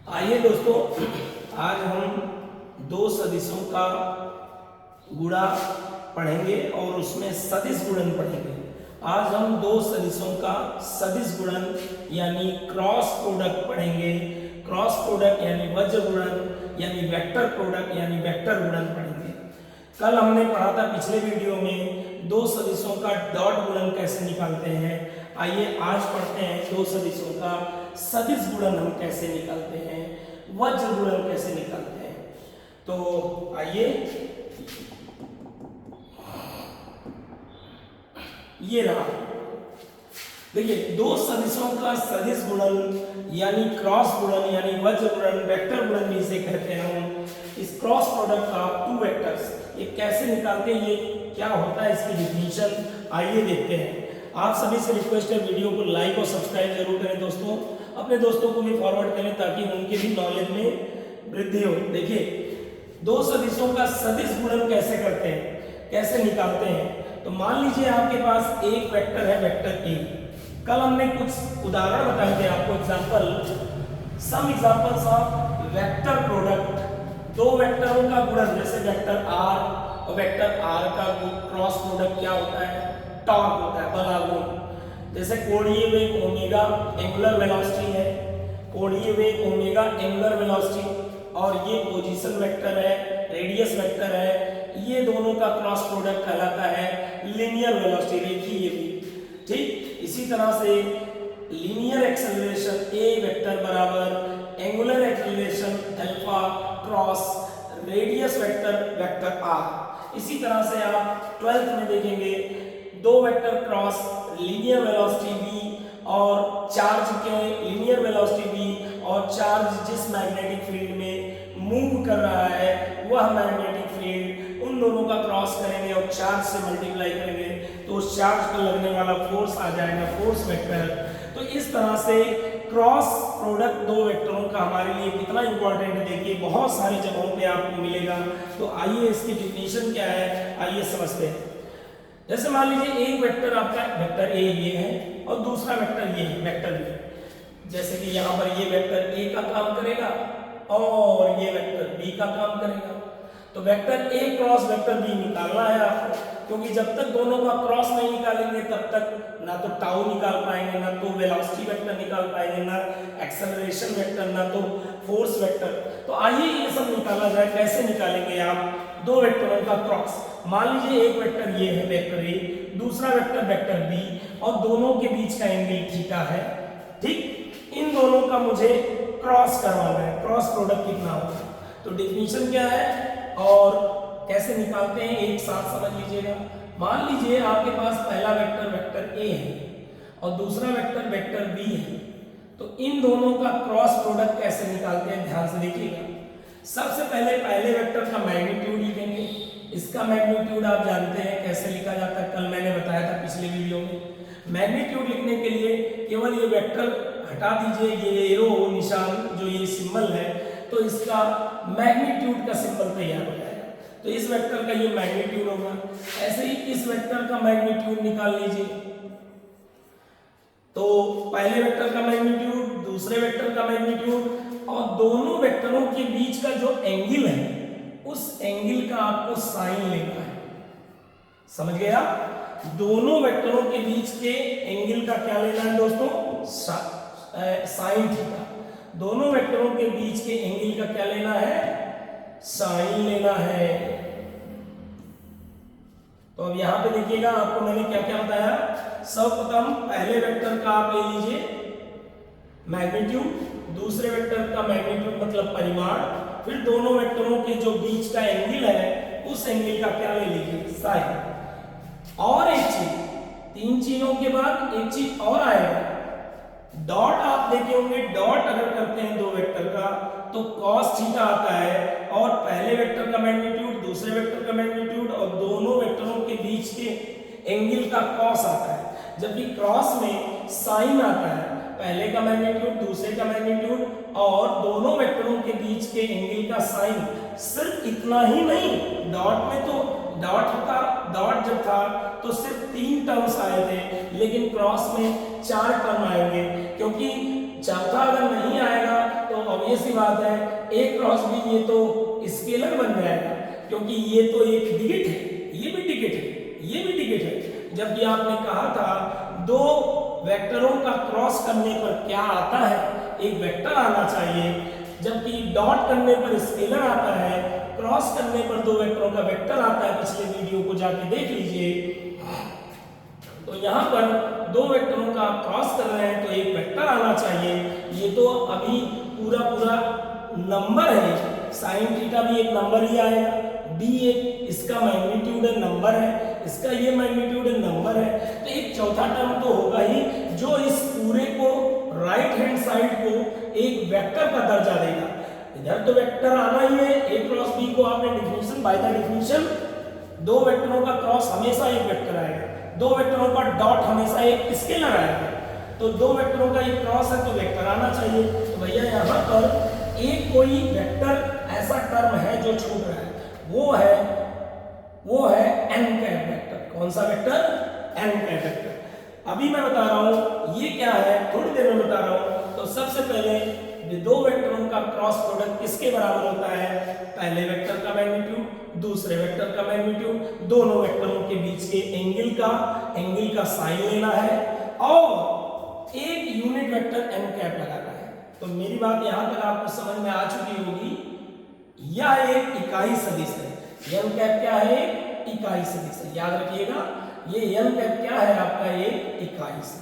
आइए दोस्तों, आज हम दो सदिशों का गुणा पढ़ेंगे और उसमें सदिश गुणन पढ़ेंगे। आज हम दो सदिशों का सदिश गुणन यानी क्रॉस प्रोडक्ट पढ़ेंगे। क्रॉस प्रोडक्ट यानी वज्र गुणन यानी वेक्टर प्रोडक्ट यानी वेक्टर गुणन पढ़ेंगे। कल हमने पढ़ा था पिछले वीडियो में दो सदिशों का डॉट गुणन कैसे निकालते हैं। आइए आज पढ़ते हैं दो सदिशों का सदिश गुणन हम कैसे निकालते हैं, वज्र गुणन कैसे निकालते हैं। तो आइए, ये रहा, देखिए दो सदिशों का सदिश गुणन यानी क्रॉस गुणन यानी वज्र गुणन, वेक्टर गुणन भी इसे कहते हैं हम। इस क्रॉस प्रोडक्ट का टू वेक्टर्स ये कैसे निकालते हैं, ये क्या होता है, इसकी डिफिनीशन आइए देखते हैं। आप सभी से रिक्वेस्ट है वीडियो को लाइक और सब्सक्राइब जरूर करें दोस्तों, अपने दोस्तों को भी फॉरवर्ड करें ताकि उनके भी नॉलेज में वृद्धि हो। देखिए दो सदिशों का सदिश गुणन कैसे करते हैं, कैसे निकालते हैं। तो मान लीजिए आपके पास एक वेक्टर है, वेक्टर ए। कल हमने कुछ उदाहरण बताए थे आपको, some examples of vector product. दो वेक्टरों का गुणन, जैसे वेक्टर आर और वेक्टर आर का क्रॉस प्रोडक्ट क्या होता है, टॉर्क होता है, बल आघूर्ण। जैसे कोणीय वेग ओमेगा एंगुलर वेलोसिटी है, कोणीय वेग ओमेगा एंगुलर वेलोसिटी, और ये पोजीशन वेक्टर है, रेडियस वेक्टर है, ये दोनों का क्रॉस प्रोडक्ट कहलाता है लीनियर वेलोसिटी, रेखीय वेग। ठीक इसी तरह से लीनियर एक्सेलरेशन ए वेक्टर बराबर angular acceleration alpha cross radius vector vector r. इसी तरह से आप 12th में देखेंगे दो vector cross linear velocity v और चार्ज के लीनियर वेलोसिटी v और चार्ज जिस मैग्नेटिक फील्ड में मूव कर रहा है वह मैग्नेटिक फील्ड, उन दोनों का क्रॉस करेंगे और चार्ज से मल्टीप्लाई करेंगे तो उस चार्ज पर लगने वाला फोर्स आ जाएगा फोर्स वेक्टर। तो इस तरह से क्रॉस प्रोडक्ट दो वेक्टरों का हमारे लिए कितना इंपॉर्टेंट है, देखिए बहुत सारी जगहों पे आपको मिलेगा। तो आइए इसकी डिफिनीशन क्या है, आइए समझते हैं। जैसे मान लीजिए एक वेक्टर आपका वेक्टर ए ये है और दूसरा वेक्टर ये है वेक्टर बी। जैसे कि यहाँ पर ये वेक्टर ए का काम करेगा और ये वेक्टर बी का काम करेगा। तो वेक्टर ए क्रॉस वेक्टर बी निकालना है आपको, क्योंकि जब तक दोनों का क्रॉस नहीं निकालेंगे तब तक ना तो टाउ निकाल पाएंगे, ना तो वेलोसिटी वेक्टर निकाल पाएंगे, ना एक्सेलरेशन वेक्टर, ना तो फोर्स वेक्टर। तो आइए ये सब निकाला जाए। कैसे निकालेंगे आप दो वेक्टरों का क्रॉस। मान लीजिए एक वेक्टर ये है वेक्टर ए, दूसरा वेक्टर वेक्टर बी, और दोनों के बीच का एंगल थीटा है। ठीक, इन दोनों का मुझे क्रॉस करवाना है, क्रॉस प्रोडक्ट कितना होगा। तो डिफिनीशन क्या है और कैसे निकालते हैं एक साथ समझ लीजिएगा। मान लीजिए आपके पास पहला वेक्टर वेक्टर ए है और दूसरा वेक्टर वेक्टर बी है। तो इन दोनों का क्रॉस प्रोडक्ट कैसे निकालते हैं, ध्यान से देखिएगा। सबसे पहले वेक्टर का मैग्नीट्यूड लिखेंगे। इसका मैग्नीट्यूड आप जानते हैं कैसे लिखा जाता है, कल मैंने बताया था पिछले वीडियो में। मैग्नीट्यूड लिखने के लिए केवल ये वेक्टर हटा दीजिए, ये एरो निशान जो ये सिंबल है, तो इसका मैग्नीट्यूड का सिंबल तैयार हो जाएगा। तो इस वेक्टर का ये मैग्नीट्यूड होगा। ऐसे ही इस वेक्टर का मैग्नीट्यूड निकाल लीजिए। तो पहले वेक्टर का मैग्नीट्यूड, दूसरे वेक्टर का मैग्नीट्यूड, और दोनों वेक्टरों के बीच का जो एंगल है उस एंगल का आपको साइन लेना है। समझ गए आप? दोनों वेक्टरों के बीच के एंगल का क्या लेना है दोस्तों, साइन थीटा। दोनों वेक्टरों के बीच के एंगल का क्या लेना है, साइन लेना है। तो अब यहां पे देखिएगा आपको मैंने क्या क्या बताया। सर्वप्रथम पहले वेक्टर का आप ले लीजिए मैग्नीट्यूड, दूसरे वेक्टर का मैग्नीट्यूड मतलब परिमाण, फिर दोनों वेक्टरों के जो बीच का एंगल है उस एंगल का क्या ले लीजिए, साइन। और एक चीज, तीन चीजों के बाद एक चीज और आएगा, डॉट आप देखे होंगे। डॉट अगर करते हैं दो वेक्टर का तो cos थीटा आता है, और पहले वेक्टर का मैग्नीट्यूड, दूसरे वेक्टर का मैग्नीट्यूड और दोनों वेक्टरों के बीच के एंगल का cos आता है। जबकि क्रॉस में साइन आता है, पहले का मैग्नीट्यूड, दूसरे का मैग्नीट्यूड और दोनों वेक्टरों के बीच के एंगल का साइन। सिर्फ इतना ही नहीं, डॉट में तो डॉट जब था तो सिर्फ 3 टर्म्स आए थे, लेकिन क्रॉस में 4 टर्म आएंगे, क्योंकि चौथा अगर नहीं आएगा तो ऑब्वियस सी बात है a क्रॉस b ये तो स्केलर बन जाएगा, क्योंकि ये तो एक डिजिट है, ये भी डिजिट है, ये भी डिजिट है। जबकि आपने कहा था दो वेक्टरों का क्रॉस करने पर क्या आता है, एक वेक्टर आना चाहिए, जबकि डॉट करने पर स्केलर आता है, क्रॉस करने पर दो वेक्टरों का वेक्टर आता है। पिछले वीडियो को जाके देख लीजिए। तो यहाँ पर दो वेक्टरों का आप क्रॉस कर रहे हैं तो एक वेक्टर आना चाहिए। ये तो अभी पूरा नंबर है, साइन थीटा भी एक नंबर ही आएगा, d एक इसका मैग्नीट्यूड है, नंबर है, इसका ये मैग्नीट्यूड है, नंबर है। तो एक चौथा टर्म तो होगा ही जो इस पूरे को राइट हैंड साइड को एक वेक्टर का दर्जा देगा। इधर तो वेक्टर आना ही है, a क्रॉस b को आपने डिफिनेशन बाय द डिफिनेशन दो वेक्टरों का क्रॉस हमेशा एक वेक्टर आएगा, दो वेक्टरों का डॉट हमेशा एक स्केलर आएगा। तो दो वेक्टरों का एक क्रॉस है तो वेक्टर आना चाहिए। तो भैया यहाँ पर एक कोई वेक्टर ऐसा टर्म है जो छूट रहा है, वो है n कैप वेक्टर। कौन सा वेक्टर? n cap vector. अभी मैं बता रहा हूँ ये क्या है, थोड़ी देर में बता रहा हूँ। तो सबसे पहले दो वेक्टरों का क्रॉस प्रोडक्ट किसके बराबर होता है? पहले वेक्टर का मैग्नीट्यूड, दूसरे वेक्टर का मैग्नीट्यूड, दोनों वेक्टरों के बीच के एंगल का साइन लेना है और एक यूनिट वेक्टर n कैप लगाना है। तो मेरी बात यहां तक आपको समझ में आ चुकी होगी। यह एक इकाई सदिश है। n कैप क्या है? इकाई सदिश है। याद रखिएगा, ये n कैप क्या है? आपका एक इकाई सदिश।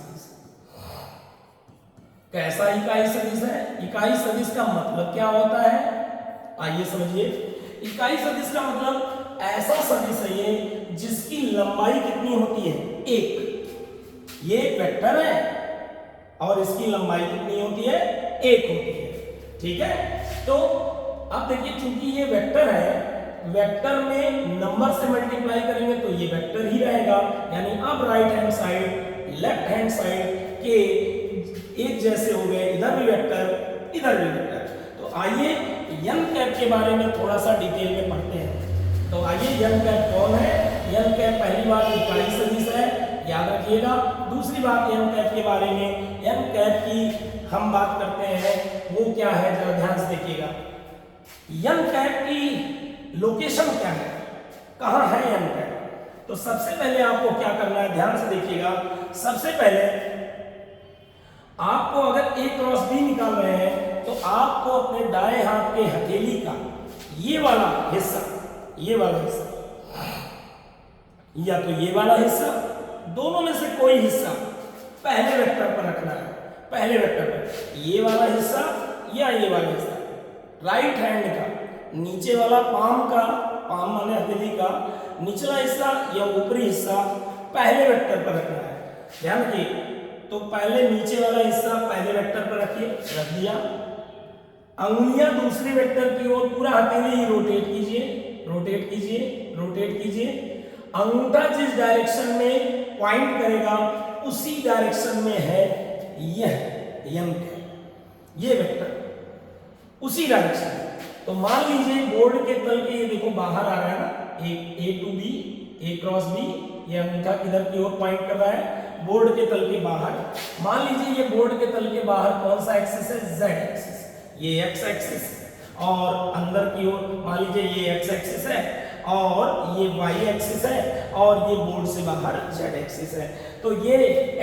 कैसा इकाई सदिश है? इकाई सदिश का मतलब क्या होता है, आइए समझिए। इकाई सदिश का मतलब ऐसा सदिश है ये जिसकी लंबाई कितनी होती है? एक। ये एक वेक्टर है और इसकी लंबाई कितनी होती है? एक होती है। ठीक है। तो अब देखिए, चूंकि ये वेक्टर है, वेक्टर में नंबर से मल्टीप्लाई करेंगे तो ये वेक्टर ही रहेगा। यानी अब right hand side left hand side के एक जैसे हो गए, इधर भी वेक्टर इधर भी वेक्टर। तो आइए n कैप के बारे में थोड़ा सा डिटेल में पढ़ते हैं। तो आइए, n कैप कौन है? n कैप पहली बात इकाई सदिश है, याद रखिएगा। दूसरी बात n कैप के बारे में, n कैप की हम बात करते हैं, वो क्या है जरा ध्यान से देखिएगा। n कैप की लोकेशन क्या है, कहां है n कैप? तो सबसे पहले आपको क्या करना है, ध्यान से देखिएगा। सबसे पहले आपको अगर a क्रॉस b निकाल रहे हैं तो आपको अपने दाएं हाथ के हथेली का ये वाला हिस्सा या तो ये वाला हिस्सा, दोनों में से कोई हिस्सा पहले वेक्टर पर रखना है। पहले वेक्टर पर ये वाला हिस्सा या ये वाला हिस्सा, राइट हैंड का नीचे वाला पाम माने हथेली का निचला हिस्सा या ऊपरी हिस्सा पहले वेक्टर पर रखना है। ध्यान रखिए। तो पहले नीचे वाला हिस्सा पहले वेक्टर पर रखिए, रख दिया। अंगुलियां दूसरे वेक्टर की ओर, पूरा हथेली ही रोटेट कीजिए। अंगूठा जिस डायरेक्शन में पॉइंट करेगा उसी डायरेक्शन में है यह m कैप, ये वेक्टर उसी डायरेक्शन में। तो मान लीजिए बोर्ड के तल के, ये देखो बाहर आ रहा है ना, एक a to b, a cross b, ये अंगूठा किधर की ओर पॉइंट कर रहा है? बोर्ड के तल के बाहर। मान लीजिए ये बोर्ड के तल के बाहर कौन सा एक्सिस है? z एक्सिस, ये x एक्सिस, और अंदर की ओर मान लीजिए ये x एक्सिस है और ये y एक्सिस है और ये बोर्ड से बाहर z एक्सिस है। तो ये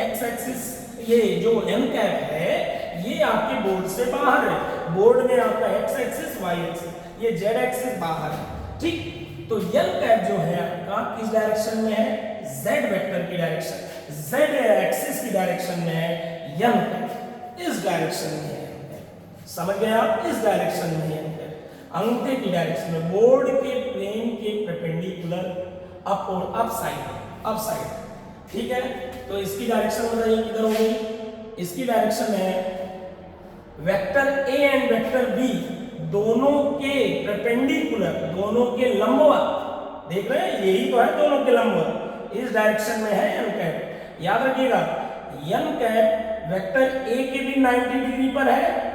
x एक्सिस, ये जो m कैप है, ये आपके बोर्ड से बाहर है। बोर्ड में आपका x एक्सिस, y एक्सिस, ये z एक्सिस बाहर है। ठीक। तो n कैप जो है आपका किस डायरेक्शन में है? z वेक्टर की डायरेक्शन, z एक्सिस की डायरेक्शन में है n कैप, इस डायरेक्शन में है। समझ गए आप? इस डायरेक्शन में है अंगूठे की डायरेक्शन में, बोर्ड के प्लेन के परपेंडिकुलर अप और अप साइड। ठीक है। तो इसकी डायरेक्शन बताइए किधर होगी? इसकी डायरेक्शन है vector a and vector b दोनों के परपेंडिकुलर, दोनों के लंबवत। देख रहे हैं, यही तो है दोनों के लंबवत, इस डायरेक्शन में है n कैप। याद रखिएगा, n कैप वेक्टर a के भी 90 डिग्री पर है,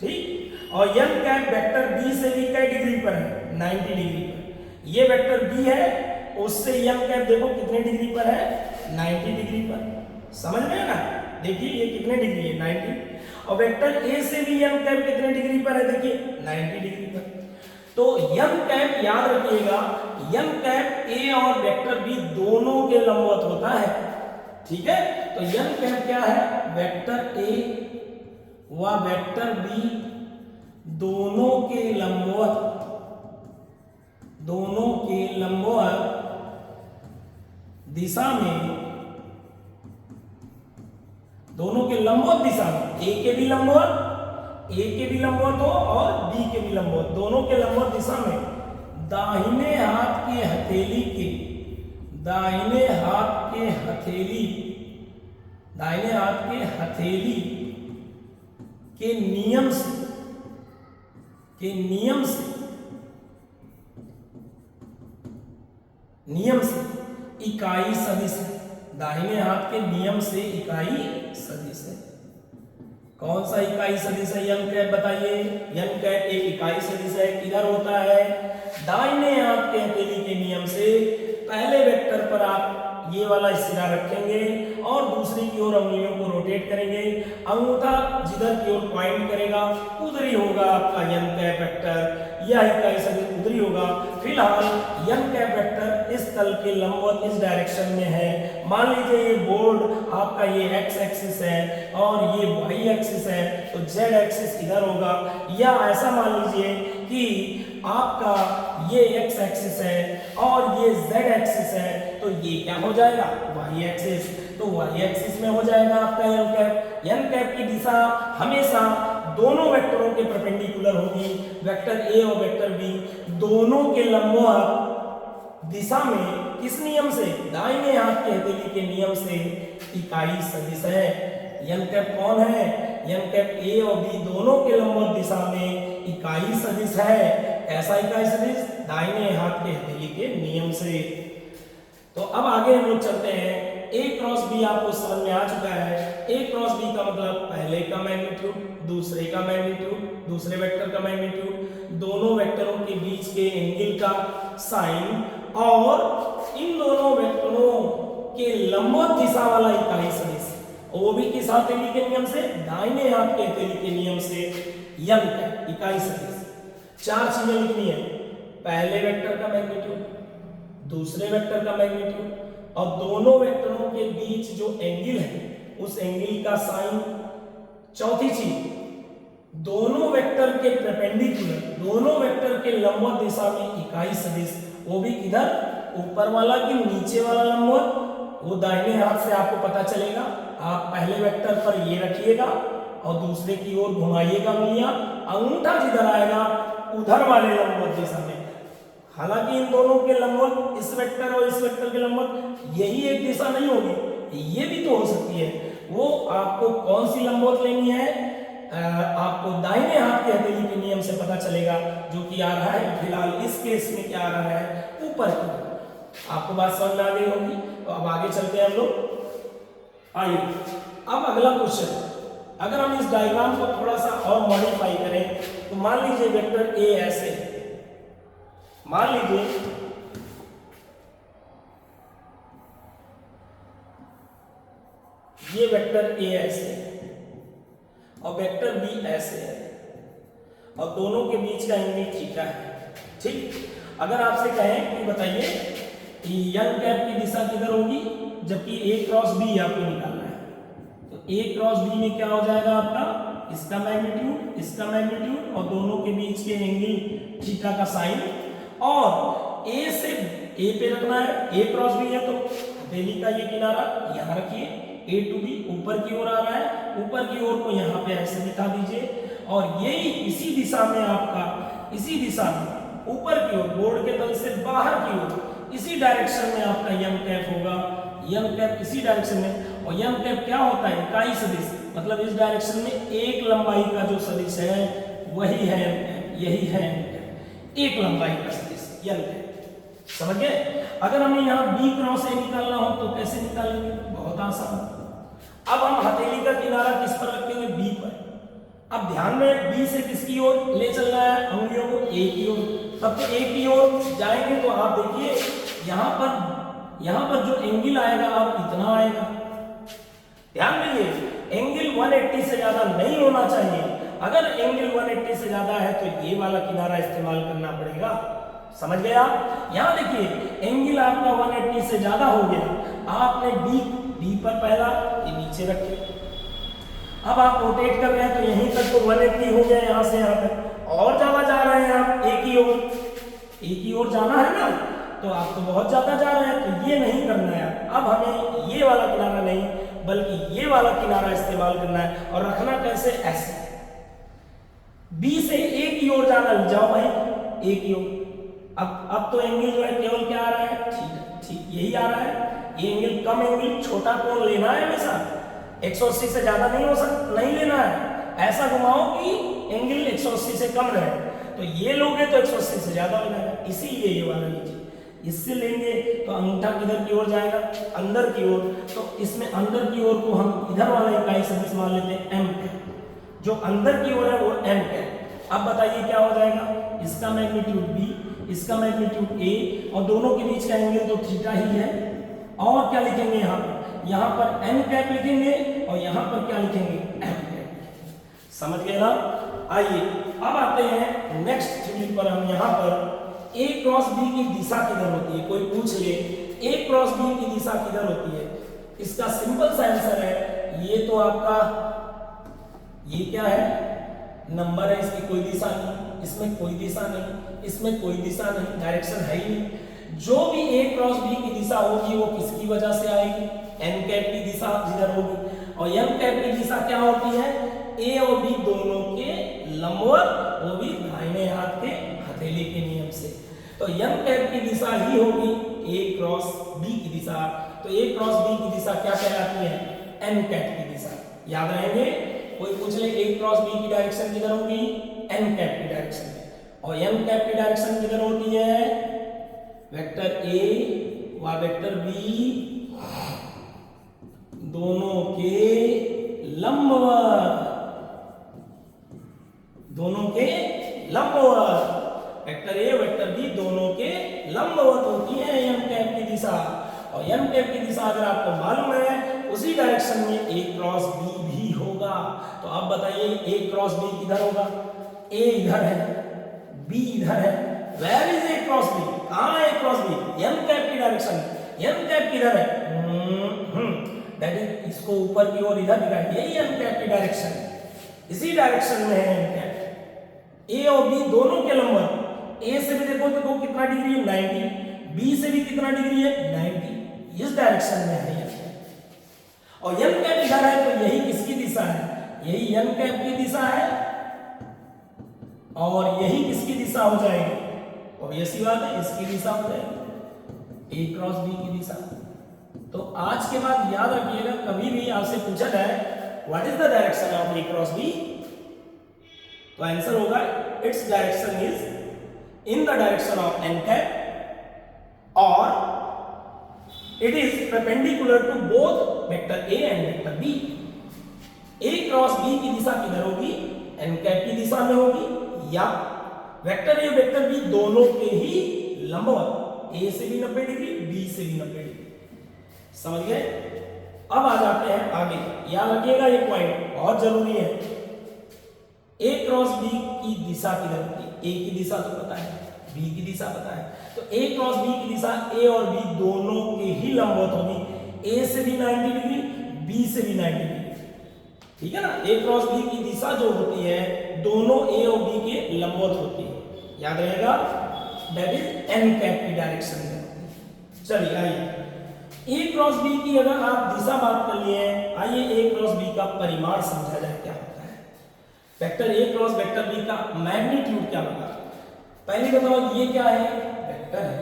ठीक, और n कैप वेक्टर b से भी कई डिग्री पर है? 90 डिग्री पर। ये वेक्टर b है, उससे n कैप देखो कितने डिग्री पर है? 90 डिग्री पर। समझ में ना? देखिए ये कितने डिग्री है 90, और वेक्टर ए से भी n कैप कितने डिग्री पर है, देखिए 90 डिग्री पर। तो n कैप याद रखिएगा, n कैप ए और वेक्टर बी दोनों के लंबवत होता है, ठीक है। तो n कैप क्या है, वेक्टर ए व वेक्टर बी दोनों के लंबवत दिशा में, दोनों के लंबवत दिशा में, ए के भी लंबवत हो और बी के भी लंबवत, दोनों के लंबवत दिशा में दाहिने हाथ के हथेली के नियम से इकाई सदिश है, दाहिने हाथ के नियम से इकाई सदिश है। कौन सा इकाई सदिश है n कैप, बताइए। n कैप एक इकाई सदिश है, किधर होता है, दाहिने हाथ के हथेली के नियम से पहले वेक्टर पर आप ये वाला सिरा रखेंगे और दूसरी की ओर उंगलियों को रोटेट करेंगे, अंगूठा जिधर की ओर पॉइंट करेगा उधर ही होगा आपका n कैप वेक्टर, यह इकाई सदिश उधर ही होगा। फिलहाल n कैप वेक्टर इस तल के लंबवत इस डायरेक्शन में है। मान लीजिए ये बोर्ड आपका ये x एक्सिस है और ये y एक्सिस है, तो z एक्सिस इधर होगा, या ऐसा मान लीजिए कि आपका ये x एक्सिस है और ये z एक्सिस है, तो ये क्या हो जाएगा, y एक्सिस, तो y एक्सिस में हो जाएगा आपका n कैप। n कैप की दिशा हमेशा दोनों वेक्टरों के परपेंडिकुलर होगी, वेक्टर a और वेक्टर b दोनों के लंबवत दिशा में किस नियम से, दाहिने हाथ के हथेली के नियम से इकाई सदिश है। n कैप कौन है, n कैप a और b दोनों के लंबवत दिशा में इकाई सदिश है। ऐसा इकाई सदिश दाहिने हाथ के हथेली के नियम से। तो अब आगे हम लोग चलते हैं, a क्रॉस b आपको समझ में आ चुका है। a क्रॉस b का मतलब पहले का मैग्नीट्यूड, दूसरे का मैग्नीट्यूड, दूसरे वेक्टर का मैग्नीट्यूड, दोनों वेक्टरों के बीच के एंगल का साइन, और इन दोनों वेक्टरों के लंबवत दिशा वाला इकाई सदिश, वो भी किस हथेली के नियम से, दाहिने हाथ के हथेली के नियम से n का इकाई सदिश। चार चीजें लिखनी है, पहले वेक्टर का मैग्नीट्यूड, दूसरे वेक्टर का मैग्नीट्यूड और दोनों वेक्टरों के बीच जो एंगल है उस एंगल का साइन। चौथी चीज, दोनों वेक्टर के परपेंडिकुलर, दोनों वेक्टर के लंबवत दिशा में इकाई सदिश, वो भी किधर, ऊपर वाला कि नीचे वाला लंबवत, वो दाहिने हाथ से आपको पता चलेगा। आप पहले वेक्टर पर ये रखिएगा और दूसरे की ओर घुमाइएगा उंगलियां, अंगूठा जिधर आएगा उधर वाले लंबवत दिशा में। हालांकि इन दोनों के लंबवत, इस वेक्टर और इस वेक्टर के लंबवत यही एक दिशा नहीं होगी, ये भी तो हो सकती है। वो आपको कौन सी लंबवत लेनी है, आपको दाहिने हाथ के हथेली के नियम से पता चलेगा, जो कि आ रहा है फिलहाल इस केस में क्या आ रहा है, ऊपर की। आपको बात समझ में आ गई होगी। तो अब आगे चलते हैं हम लोग। आइए अब अगला क्वेश्चन, अगर हम इस डायग्राम को थोड़ा सा और मॉडिफाई करें, तो मान लीजिए वेक्टर ए ऐसे, मान लीजिए ये वेक्टर ए ऐसे और वेक्टर बी ऐसे है और दोनों के बीच का एंगल थीटा है, ठीक। अगर आपसे कहें कि बताइए कि n कैप की दिशा किधर होगी, जबकि a क्रॉस b आपको निकालना है, तो a क्रॉस b में क्या हो जाएगा आपका, इसका मैग्नीट्यूड और दोनों के बीच के एंगल थीटा का साइन, और a से a पे रखना है, a क्रॉस b है तो हथेली का ये किनारा यहाँ रखिए, a टू b ऊपर की ओर आ रहा है, ऊपर की ओर को यहाँ पे ऐसे दिखा दीजिए, और यही इसी दिशा में आपका, इसी दिशा में ऊपर की ओर, बोर्ड के तल से बाहर की ओर, इसी डायरेक्शन में आपका m कैप होगा, m कैप इसी डायरेक्शन में। और m कैप क्या होता है, इकाई सदिश, मतलब इस डायरेक्शन में एक लंबाई का जो सदिश है वही है m कैप, यही है m कैप, एक लंबाई का सदिश m कैप। समझ गए। अगर हमें यहाँ b क्रॉस a निकालना हो तो कैसे निकालेंगे, बहुत आसान। अब हम हथेली का किनारा किस पर रखेंगे, b पर। अब ध्यान में b से किसकी ओर ले चलना है, अंगुलियों को a की ओर। तब तो a की ओर जाएंगे तो आप देखिए यहाँ पर जो एंगल आएगा आप इतना आएगा, ध्यान दीजिए एंगल 180 से ज्यादा नहीं होना चाहिए। अगर एंगल 180 से ज्यादा है तो ये वाला किनारा इस्तेमाल करना पड़ेगा। समझ गए आप? यहां देखिए एंगल आपका 180 से ज्यादा हो गया, आपने डी पर पहला ये नीचे रखे, अब आप रोटेट कर रहे हैं तो यहीं तक तो 180 हो गया, यहां से यहां तक और ज्यादा जा रहे हैं आप एक ही ओर जाना है ना, तो आप तो बहुत ज्यादा जा रहे हैं, तो ये नहीं करना है। अब हमें ये वाला किनारा नहीं बल्कि ये वाला किनारा इस्तेमाल करना है। और रखना कैसे? ऐसे बी से ए की ओर जाना, जाओ भाई ए की ओर। अब तो एंगल जो है केवल क्या आ रहा है? ठीक यही आ रहा है। ये एंगल कम एंगल छोटा कोण लेना है हमेशा, 180 से ज्यादा नहीं लेना है। ऐसा घुमाओ कि एंगल 180 से कम रहे, तो ये लोगे तो 180 से ज्यादा हो जाएगा, इसीलिए ये वाला लीजिए। इससे लेंगे तो अंगूठा किधर की ओर जाएगा? अंदर की ओर। तो इसमें अंदर की ओर को हम इधर वाला इकाई सदिश मान लेते हैं m है, जो अंदर की ओर है वो m है। अब बताइए क्या हो जाएगा? इसका मैग्नीट्यूड b, इसका मैग्नीट्यूड a, और दोनों के बीच का एंगल तो थीटा ही है। और क्या लिखेंगे यहाँ पर n कैप लिखेंगे, और यहाँ पर क्या लिखेंगे? m cap. समझ गए ना? आइए अब आते हैं नेक्स्ट थ्योरी पर। हम यहाँ पर a क्रॉस b की दिशा किधर होती है? कोई पूछ ले a क्रॉस b की दिशा किधर होती है? इसका सिंपल सा आंसर है, ये तो आपका ये क्या है? नंबर है, इसकी कोई दिशा नहीं, इसमें कोई दिशा नहीं, इसमें कोई दिशा नहीं, डायरेक्शन है ही नहीं। जो भी a क्रॉस b की दिशा होगी वो किसकी वजह से आएगी? n कैप की दिशा जिधर होगी। और n कैप की दिशा क्या होती है? a और b दोनों के लंबवत, वो भी दाहिने हाथ के हथेली के नियम से। तो n कैप की दिशा ही होगी a क्रॉस b की दिशा। तो a क्रॉस b की दिशा क्या कहलाती है? n कैप की दिशा। याद रहेंगे? कोई पूछ ले a क्रॉस b की डायरेक्शन किधर होगी? n कैप की डायरेक्शन में। और n कैप की डायरेक्शन किधर होती है? वेक्टर a व वेक्टर b दोनों के लंबवत, वेक्टर a वेक्टर b दोनों के लंबवत होती है m कैप की दिशा। और m कैप की दिशा अगर आपको मालूम है, उसी डायरेक्शन में a क्रॉस b भी होगा। तो अब बताइए a क्रॉस b किधर होगा? a इधर है, b इधर है। Where is a cross b? कहां है a cross b? m cap की डायरेक्शन। m कैप किधर है? दैट इज, इसको ऊपर की ओर इधर दिखाई, यही m कैप की डायरेक्शन है, इसी डायरेक्शन में है m कैप। a और b दोनों के लंबवत। a से भी देखो कितना डिग्री है? 90। b से भी कितना डिग्री है? 90। इस डायरेक्शन में है m कैप। और m कैप इधर है, तो यही किसकी दिशा है? यही m कैप की दिशा है। और यही किसकी दिशा हो जाएगी? ऑब्वियस सी बात है, इसकी दिशा हो जाएगी, a क्रॉस b की दिशा। तो आज के बाद याद रखिएगा, कभी भी आपसे पूछा जाए what is the direction of a cross b, तो आंसर होगा it's direction is in the direction of n cap, और it is perpendicular to both vector a and vector b। a cross b की दिशा किधर होगी? n cap की दिशा में होगी, या वेक्टर a वेक्टर b दोनों के ही लंबवत, a से भी 90 डिग्री, b से भी 90 डिग्री। समझ गए? अब आ जाते हैं आगे। याद रखिएगा ये पॉइंट बहुत जरूरी है। a क्रॉस b की दिशा किधर होती है? a की दिशा तो पता है, b की दिशा पता है, तो a क्रॉस b की दिशा a और b दोनों के ही लंबवत होगी। a से भी 90 डिग्री, b से भी 90 डिग्री। ठीक है ना? a क्रॉस b की दिशा जो होती है दोनों a और b के लंबवत होती है। याद रहेगा? दैट इज n कैप की डायरेक्शन में। चलिए आइए a क्रॉस b की अगर आप दिशा बात कर लिए, आइए a क्रॉस b का परिमाण समझा जाए क्या होता है। Vector a cross vector b का मैग्नीट्यूड क्या होगा? पहले बताओ ये क्या है? वेक्टर है।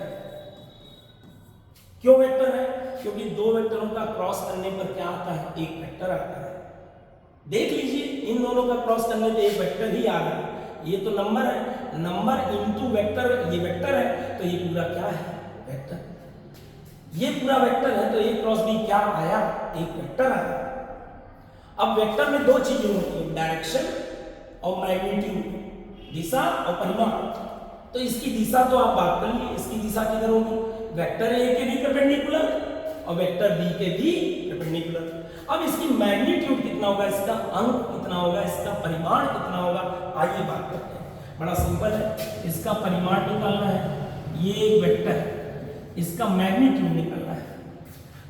क्यों वेक्टर है? क्योंकि दो वेक्टरों का क्रॉस करने पर क्या आता है? एक वेक्टर आता है। देख लीजिए इन दोनों का क्रॉस करने पे एक वेक्टर ही आ रहा है। ये तो नंबर है, नंबर इनटू वेक्टर, ये वेक्टर है, तो ये पूरा क्या है? वेक्टर। ये पूरा वेक्टर है, तो a क्रॉस b क्या आया? एक वेक्टर आया। अब वेक्टर में दो चीजें होती है, डायरेक्शन और मैग्नीट्यूड, दिशा और परिमाण। तो इसकी दिशा तो आप बात कर लीजिए, इसकी दिशा किधर होगी? वेक्टर a के भी परपेंडिकुलर और वेक्टर b के भी परपेंडिकुलर। अब इसकी मैग्नीट्यूड कितना होगा, इसका अंक कितना होगा, इसका परिमाण कितना होगा, आइए बात करते हैं। बड़ा सिंपल है, इसका परिमाण निकालना है, ये एक वेक्टर है, इसका मैग्नीट्यूड निकालना है।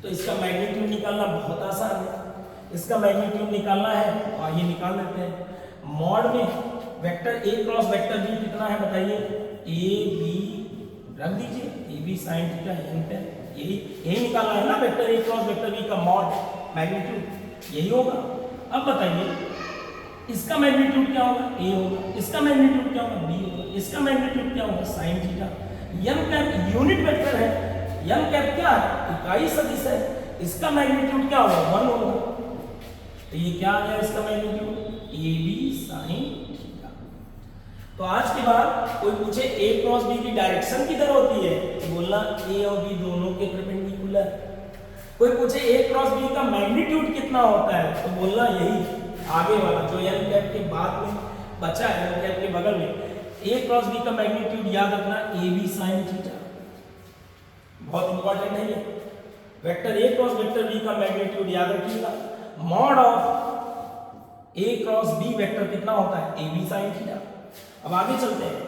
तो इसका मैग्नीट्यूड निकालना बहुत आसान है। इसका मैग्नीट्यूड निकालना है तो आइए निकाल लेते हैं। मॉड में वेक्टर ए क्रॉस वेक्टर बी कितना है बताइए, ए बी रख दीजिए, ए बी साइन थीटा यही निकालना है ना, वेक्टर ए क्रॉस वेक्टर बी का मॉड मैग्नीट्यूड यही होगा। अब बताइए इसका मैग्नीट्यूड क्या होगा, ए होगा, इसका मैग्नीट्यूड क्या होगा, बी होगा, इसका मैग्नीट्यूड क्या होगा, sine theta. N cap unit vector है, एन कैप क्या है, इकाई सदिश है, इसका मैग्नीट्यूड क्या होगा, 1 होगा। तो ये क्या आ गया इसका magnitude, a B sine theta. तो आज के बाद कोई पूछे ए क्रॉस बी की डायरेक्शन किधर होती है, तो बोलना ए और बी दोनों के परपेंडिकुलर। कोई पूछे ए क्रॉस बी का मैग्नीट्यूड कितना होता है, तो बोलना यही आगे वाला जो एन कैप के बाद में बचा है, एन कैप के बगल में ए क्रॉस बी का मैग्नीट्यूड याद रखना, ए बी साइन थीटा। बहुत इंपॉर्टेंट है ये वेक्टर ए क्रॉस वेक्टर बी का मैग्नीट्यूड याद रखिएगा। Mod of a cross b vector कितना होता है, ए बी साइन थीटा। अब आगे चलते हैं,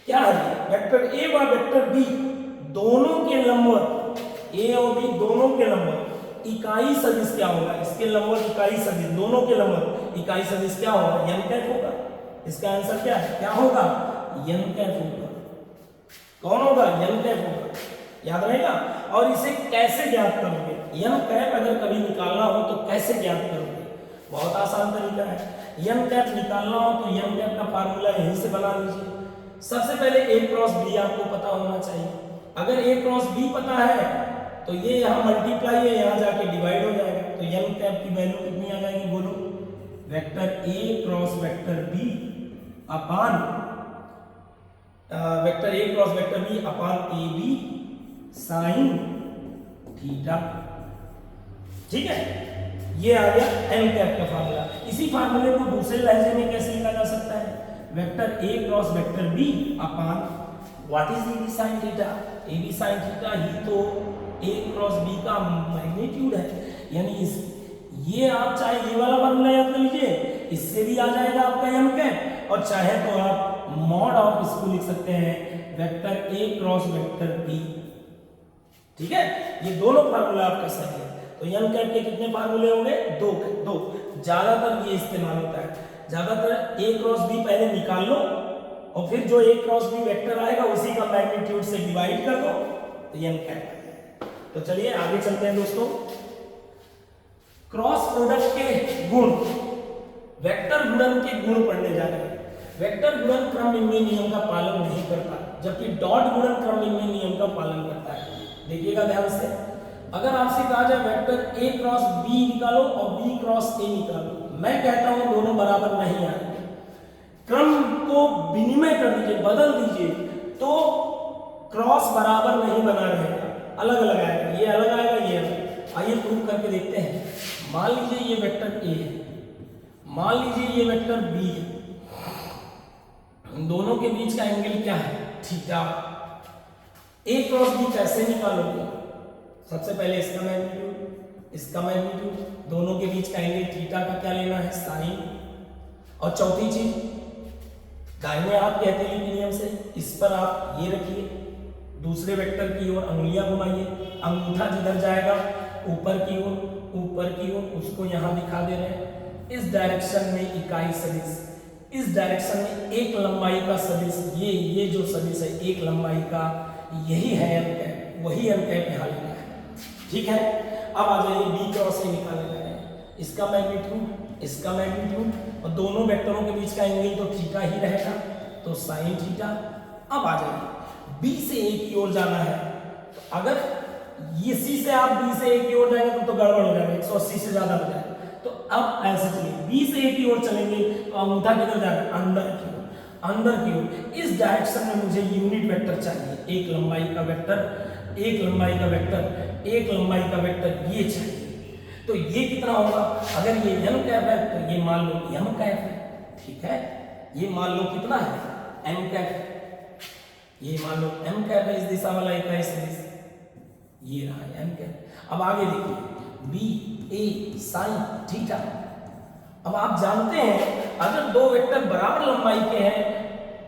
क्या है वेक्टर ए व वेक्टर बी दोनों के लंबवत, ए और बी दोनों के लंबवत इकाई सदिश क्या होगा, इसके लंबवत इकाई सदिश, दोनों के लंबवत इकाई सदिश क्या होगा, एन कैप होगा। इसका आंसर क्या है, क्या होगा, एन कैप होगा। कौन होगा, एन कैप होगा, याद रहेगा। और इसे कैसे ज्ञात करोगे, एन कैप अगर कभी निकालना हो तो कैसे ज्ञात करोगे, बहुत आसान तरीका है। एन कैप निकालना हो तो एन कैप का फार्मूला यहीं से बना लीजिए। सबसे पहले ए क्रॉस बी आपको पता होना चाहिए। अगर ए क्रॉस बी पता है तो ये यहाँ मल्टीप्लाई है, यहाँ जाके डिवाइड हो जाएगा। तो एन कैप की वैल्यू कितनी आ जाएगी, बोलो, vector A cross vector B upon vector A cross vector B upon A B sine theta. ठीक है, ये आ गया एन कैप का फार्मूला। इसी फार्मूले को दूसरे लहजे में कैसे लिखा जा सकता है, vector A cross vector B upon what is A B sine theta. A B sine theta ही तो ए क्रॉस बी का मैग्नीट्यूड है। यानी इस ये आप चाहे ये वाला फार्मूला याद कर लीजिए, इससे भी आ जाएगा आपका एन कैप, और चाहे तो आप मॉड ऑफ इसको लिख सकते हैं वेक्टर ए क्रॉस वेक्टर बी। ठीक है, ये दोनों फार्मूला आपका सही है। तो एन कैप के कितने फार्मूले होंगे, दो। ज्यादातर ये इस्तेमाल होता है, ज्यादातर ए क्रॉस बी पहले निकाल लो और फिर जो ए क्रॉस बी वेक्टर आएगा उसी का मैग्नीट्यूड से डिवाइड कर दो तो एन कैप। तो चलिए आगे चलते हैं दोस्तों। क्रॉस प्रोडक्ट के गुण, वेक्टर गुणन के गुण पढ़ने जा रहे हैं। वेक्टर गुणन क्रम इनमें नियम का पालन नहीं करता, जबकि डॉट गुणन क्रम इनमें नियम का पालन करता है। देखिएगा ध्यान से, अगर आपसे कहा जाए वेक्टर ए क्रॉस बी निकालो और बी क्रॉस ए निकालो, मैं कहता हूं दोनों बराबर नहीं आएंगे। क्रम को विनिमय कर दीजिए, बदल दीजिए, तो क्रॉस बराबर नहीं बना रहेगा, अलग अलग आएगा, ये अलग आएगा, ये अलग। आइए प्रूव करके देखते हैं। मान लीजिए ये वेक्टर ए है, मान लीजिए ये वेक्टर बी है, इन दोनों के बीच का एंगल क्या है, थीटा। ए क्रॉस बी कैसे निकालोगे, सबसे पहले इसका मैग्नीट्यूड, इसका मैग्नीट्यूड, दोनों के बीच का एंगल थीटा का क्या लेना है, साइन। और चौथी चीज, दाहिने हाथ के हथेली के नियम से इस पर आप ये रखिए, दूसरे वेक्टर की ओर अंगुलियां घुमाइए, अंगूठा जिधर जाएगा ऊपर की ओर उसको यहां दिखा दे रहे हैं। इस डायरेक्शन में इकाई सदिश, इस डायरेक्शन में एक लंबाई का सदिश, ये जो सदिश है एक लंबाई का, यही है एन कैप, वही एन कैप यहाँ लेना है। ठीक है, अब आ जाइए बी क्रॉस ए निकालने जा रहे हैं। इसका मैग्नीट्यूड, इसका मैग्नीट्यूड, और दोनों वेक्टरों के बीच का एंगल तो थीटा ही रहेगा, तो साइन थीटा। अब आ जाइए बी से ए की ओर जाना है, तो अगर इसी से आप बी से ए की ओर जाएंगे तो गड़बड़ हो जाएगा, 180 से ज्यादा हो जाएगा। तो अब ऐसे चलिए, बी से ए की ओर चलेंगे तो अंगूठा किधर जाएगा, अंदर की ओर, अंदर की ओर। इस डायरेक्शन में मुझे यूनिट वेक्टर चाहिए, एक लंबाई का वेक्टर, एक लंबाई का वेक्टर, एक लंबाई का वेक्टर, ये चाहिए। तो ये कितना होगा, अगर ये एन कैप है तो ये मान लो एम कैप है। ठीक है, ये मान लो कितना है, एम कैप, ये मान लो एम कैप है, इस दिशा वाला इकाई सदिश ये रहा एम कैप। अब आगे देखिए, बी ए साइन थीटा। अब आप जानते हैं अगर दो वेक्टर बराबर लंबाई के हैं,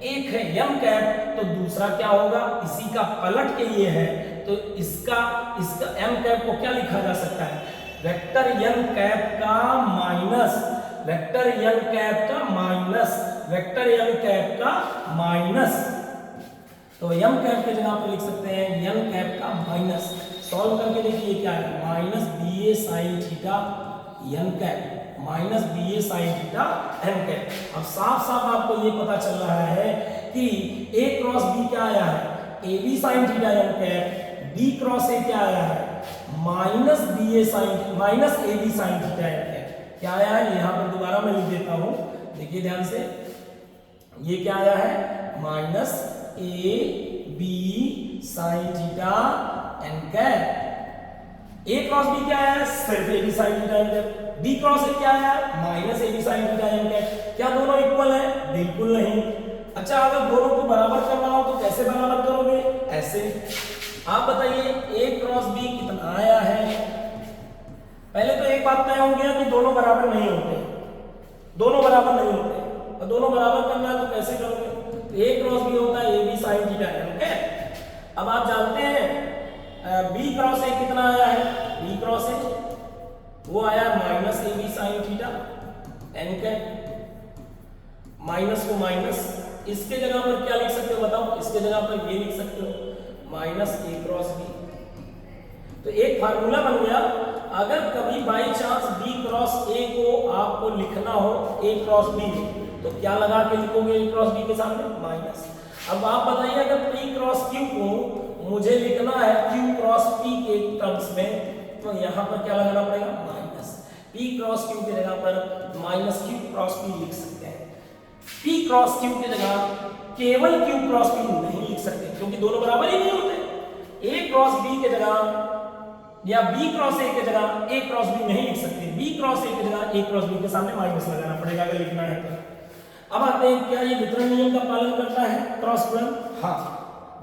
एक है m कैप तो दूसरा क्या होगा, इसी का पलट के ये है, तो इसका m कैप को क्या लिखा जा सकता है, वेक्टर n कैप का माइनस, वेक्टर n कैप का माइनस, वेक्टर n कैप का माइनस। तो m कैप के जगह पर लिख सकते हैं n कैप का माइनस। सॉल्व करके देखिए क्या है, minus B A sine theta n cap minus B A sine theta n cap. अब साफ साफ आपको ये पता चल रहा है कि a क्रॉस b क्या आया है, A B sine theta n cap, b cross a क्या आया है, minus B A sine minus A B sine theta n cap. क्या आया है, यहाँ पर दोबारा मैं लिख देता हूँ, देखिए ध्यान से, ये क्या आया है, minus A B sine theta n cap. a cross b क्या आया है, सिर्फ A B sine theta n cap. b cross a क्या आया, minus A B sine theta n cap. क्या दोनों इक्वल है, बिल्कुल नहीं। अच्छा अगर दोनों को बराबर करना हो तो कैसे बराबर करोगे, ऐसे। आप बताइए a क्रॉस b कितना आया है। पहले तो एक बात तय हो गया कि दोनों बराबर नहीं होते, दोनों बराबर नहीं होते, और दोनों बराबर करना है तो कैसे करोगे, a क्रॉस b होता है A B sine theta n cap. अब आप जानते हैं b क्रॉस a कितना आया है, b क्रॉस a वो आया minus A B sine theta n cap. Minus को माइनस, इसके जगह पर क्या लिख सकते हो बताओ, इसके जगह पर ये लिख सकते हो माइनस ए क्रॉस बी। तो एक फार्मूला बन गया, अगर कभी by chance b cross a को आपको लिखना हो a क्रॉस b तो क्या लगा के लिखोगे a क्रॉस b के सामने, माइनस। अब आप बताइए अगर p क्रॉस q को मुझे लिखना है q क्रॉस p के टर्म्स में, तो यहाँ पर क्या लगाना पड़ेगा, माइनस। p क्रॉस q की जगह पर माइनस q क्रॉस p लिख सकते हैं। p क्रॉस q की जगह केवल q क्रॉस p नहीं लिख सकते क्योंकि दोनों बराबर ही नहीं होते। a क्रॉस b की जगह या b क्रॉस a की जगह a क्रॉस b नहीं लिख सकते, b क्रॉस a की जगह a क्रॉस b के सामने माइनस लगाना पड़ेगा अगर लिखना है तो। अब आते हैं, क्या ये वितरण नियम का पालन करता है क्रॉस गुणन, हाँ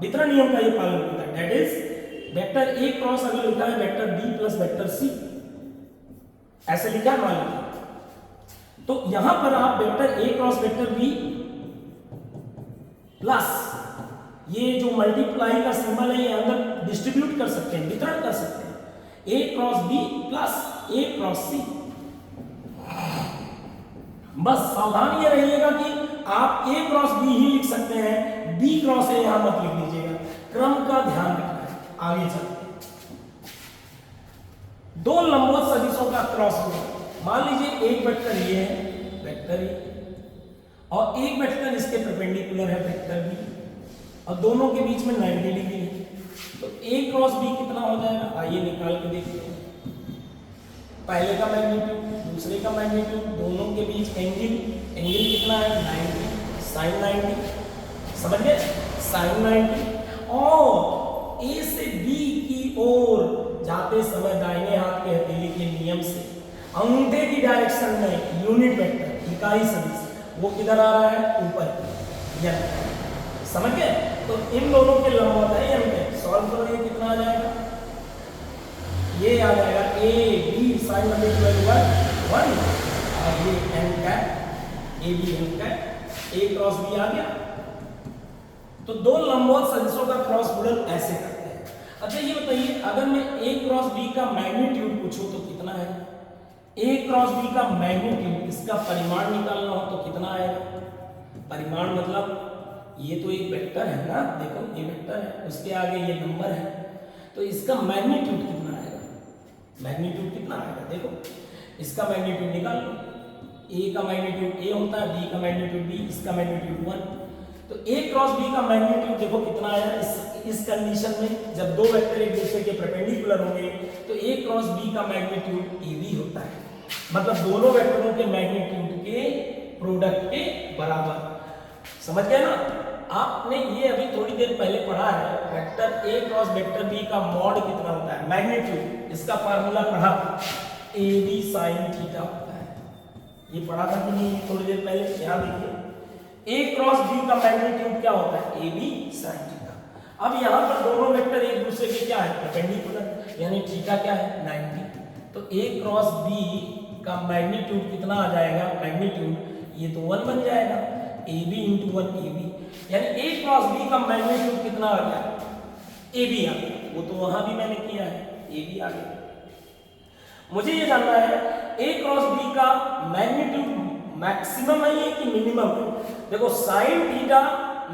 वितरण नियम का ये पालन करता है। That is vector a cross अगर लिखा है vector b plus vector c, ऐसे लिखा है मान लीजिए, तो यहां पर आप vector a cross vector b plus ये जो मल्टीप्लाई का सिंबल है ये अंदर डिस्ट्रीब्यूट कर सकते हैं, वितरण कर सकते हैं, a cross b plus a cross c। बस सावधान ये रहिएगा कि आप a क्रॉस b ही लिख सकते हैं, b क्रॉस a यहां मत लिख लीजिएगा, क्रम का ध्यान रखना है। आगे चलते दो लंबवत सदिशों का क्रॉस गुणन। मान लीजिए एक वेक्टर ये है वेक्टर ए और एक वेक्टर इसके परपेंडिकुलर है वेक्टर बी, और दोनों के बीच में 90 डिग्री है, तो a क्रॉस b कितना हो जाएगा, आइए निकाल के देखते हैं। पहले का मैग्नीट्यूड दूसरे का मैग्नीट्यूड, दोनों के बीच एंगल कितना है 90, साइन 90, समझ गए, साइन 90। और a से b की ओर जाते समय दाहिने हाथ के हथेली के नियम से अंगूठे की डायरेक्शन में यूनिट वेक्टर इकाई सदिश वो किधर आ रहा है, ऊपर यन, समझ गए। तो इन दोनों के लंबवत है यन के, सॉल्व करो ये कितना आ जाएगा, ये आ जाएगा a b sin 1 और ये n cap a b n cap, a cross b आ गया। तो दो लंबवत सदिशों का क्रॉस गुणन ऐसे करते हैं। अच्छा ये बताइए अगर मैं a क्रॉस b का मैग्नीट्यूड पूछूं तो कितना है, a क्रॉस b का मैग्नीट्यूड इसका परिमाण निकालना हो तो कितना आएगा, परिमाण मतलब ये तो एक वेक्टर है ना, देखो ये वेक्टर है उसके आगे ये नंबर है, तो इसका मैग्नीट्यूड कितना आएगा, मैग्नीट्यूड कितना आएगा, देखो इसका मैग्नीट्यूड निकाल लो, a का मैग्नीट्यूड a होता है, b का मैग्नीट्यूड b, इसका मैग्नीट्यूड 1, तो a क्रॉस b का मैग्नीट्यूड देखो कितना आया इस कंडीशन में, जब दो वेक्टर एक दूसरे के परपेंडिकुलर होंगे तो a क्रॉस b का मैग्नीट्यूड ab होता है, मतलब दोनों वेक्टरों के मैग्नीट्यूड के प्रोडक्ट के बराबर। समझ गए ना, आपने ये अभी थोड़ी देर पहले पढ़ा है, vector a cross vector b का मॉड कितना होता है, मैग्नीट्यूड, इसका फार्मूला पढ़ा ab sin थीटा होता है, ये पढ़ा था कि नहीं थोड़ी देर पहले, यहाँ देखिए a क्रॉस b का मैग्नीट्यूड क्या होता है, ab sin थीटा। अब यहाँ पर दोनों वेक्टर एक दूसरे के क्या है, परपेंडिकुलर, यानी थीटा क्या है 90, तो A क्रॉस B का मैग्नीट्यूड कितना आ जाएगा, मैग्नीट्यूड ये तो 1 बन जाएगा, AB इंटू 1 AB, यानी A क्रॉस B का मैग्नीट्यूड कितना आ गया, AB आ गया। वो तो वहां भी मैंने किया है, AB आ गया। मुझे ये जानना है A क्रॉस B का मैग्नीट्यूड मैक्सिमम है ये कि मिनिमम है। देखो साइन थीटा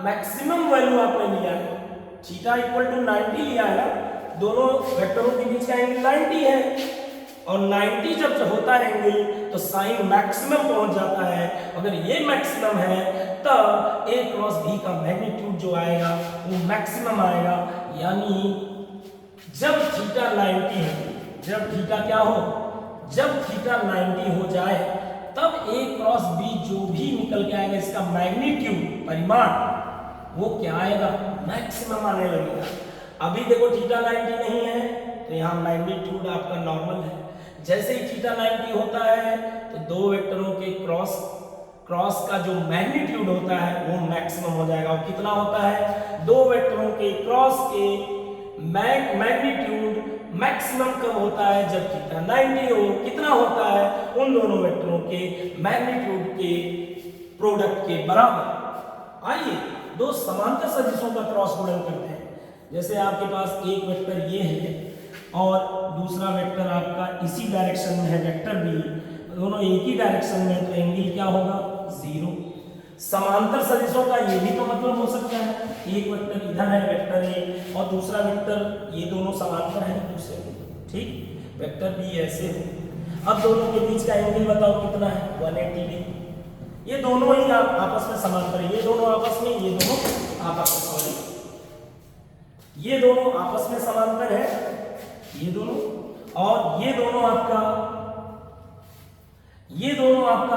मैक्सिमम वैल्यू आपने लिया है, थीटा इक्वल टू 90 लिया है ना, दोनों वेक्टरों के बीच का एंगल 90 है, और 90 जब होता है एंगल तो साइन मैक्सिमम पहुंच जाता है। अगर ये मैक्सिमम है तब A क्रॉस B का मैग्नीट्यूड जो आएगा वो मैक्सिमम आएगा, यानी जब थीटा 90 है, जब थीटा क्या हो, जब थीटा 90 हो जाए तब A क्रॉस B जो भी निकल के आएगा इसका मैग्नीट्यूड परिमाण वो क्या आएगा, मैक्सिमम आने लगेगा। अभी देखो थीटा 90 नहीं है तो यहाँ मैग्नीट्यूड आपका नॉर्मल है। जैसे ही थीटा 90 होता है तो दो वेक्टरों के क्रॉस का जो मैग्नीट्यूड होता है वो मैक्सिमम हो जाएगा। और कितना होता है, दो वेक्टरों के क्रॉस के मैग्नीट्यूड मैक्सिमम कब होता है, जब थीटा 90 हो। कितना होता है, उन दोनों वेक्टरों के मैग्नीट्यूड के प्रोडक्ट के बराबर। आइए दो समांतर सदिशों का क्रॉस गुणन करते हैं। जैसे आपके पास एक वेक्टर ये है और दूसरा वेक्टर आपका इसी डायरेक्शन में है, वेक्टर भी, दोनों एक ही डायरेक्शन में, तो एंगल क्या होगा, 0। समांतर सदिशों का ये भी तो मतलब हो सकता है, एक वेक्टर इधर है वेक्टर ए और दूसरा वेक्टर, ये दोनों समांतर है एक दूसरे के, ठीक, वेक्टर भी ऐसे हो। अब दोनों के बीच का एंगल बताओ कितना है, 180 डिग्री। ये दोनों ही आपस में समांतर है, ये दोनों आपस में, ये दोनों आपस में, सॉरी, ये दोनों आपस में समांतर है, ये दोनों, और ये दोनों आपका